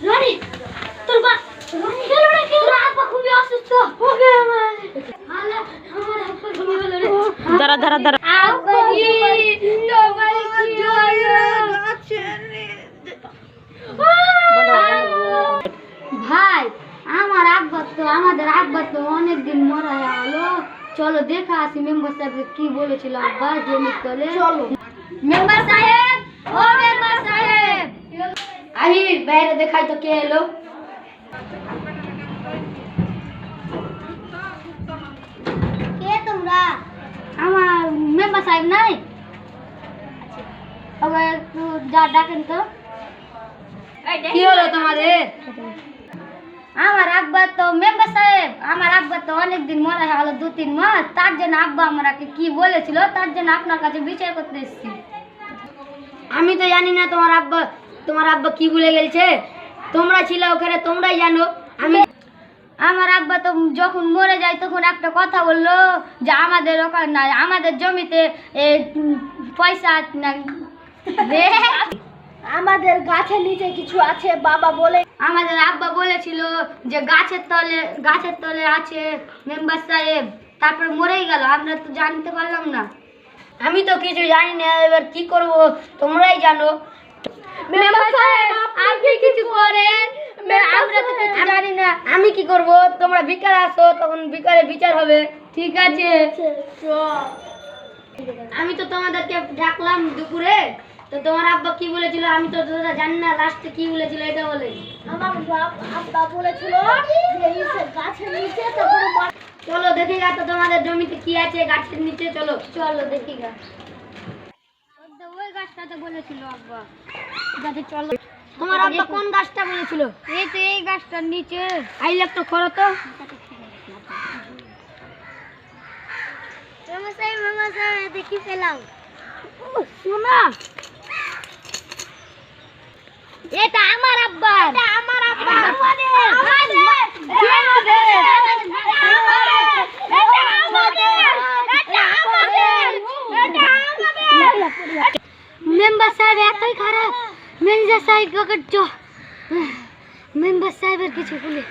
রানী তোর বা রানী তোর আব্বা খুবই অসুস্থ। ওকে আমার আব্বা খুবই ভালো রে। দাঁড়া দাঁড়া দাঁড়া। আব্বা জি তোমার কি ভাই আমাদের আব্বা তো অনেকদিন মরা হলো। চলো দেখা আসি মেম্বার সাহেব কি বলেছিল আব্বা জমি তলে। চলো মেম্বার সাহেব, ও মেম্বার সাহেব আহি বাইরে দেখাই তো কে এলো। কে তোমরা? আমার মেম্বার সাহেব নাই? আবার একটু যা ডাকেন তো। কি হলো তোমাদের? আমার আব্বা তো মেম্বার সাহেব, আমার আব্বা তো অনেকদিন মরা হলো 2-3 মাস। তার জন্য আব্বা আমাকে কি বলেছিল, তার জন্য আপনার কাছে বিচার করতে এসেছি। আমি তো জানি না তোমার আব্বা কি ভুলে গেছে। তোমরা ছিল ওখানে, তোমরাই জানো। আমার আব্বা তো যখন মরে যায় তখন একটা কথা বললো যে আমাদের ওখানে না, আমাদের জমিতে পয়সা না, আমাদের গাছের নিচে কিছু আছে বাবা বলে। আমাদের আব্বা বলেছিল যে গাছের তলে আছে মেম্বার সাহেব, তারপর মরেই গেল। আমরা তো জানতে পারলাম না। আমি তো কিছু জানি না, এবার কি করব তোমরাই জানো। মেম্বার সাহেব আপনি কিছু করেন, আমরা তো কিছু জানি না। আমি কি করব? তোমরা বিকালে আসো, তখন বিকালে বিচার হবে। ঠিক আছে। আমি তো তোমাদেরকে ডাকলাম দুপুরে, তো তোমার আব্বা কি বলেছিল আমি তো জানি না। লাস্টে কি বলেছিল এটা বলে। আমার আব্বা বলেছিল যে গাছের নিচে। চলো দেখি গা তো তোমাদের জমিতে কি আছে গাছের নিচে। চলো চলো দেখি গা। ওই গাছটাতে বলেছিল আব্বা। গাছে চলো। তোমার আব্বা কোন গাছটা বলেছিল? এই তো এই গাছটার নিচে। আইলে তো করো তো। মামা সাহেব দেখি পেলাম। শোনা, এটা আমার আব্বা। এটা আমার আব্বা। মেম্বার সাহেব এতই খারাপ। ম্যানেজার সাহেব মেম্বার সাহেবের কিছু বলে।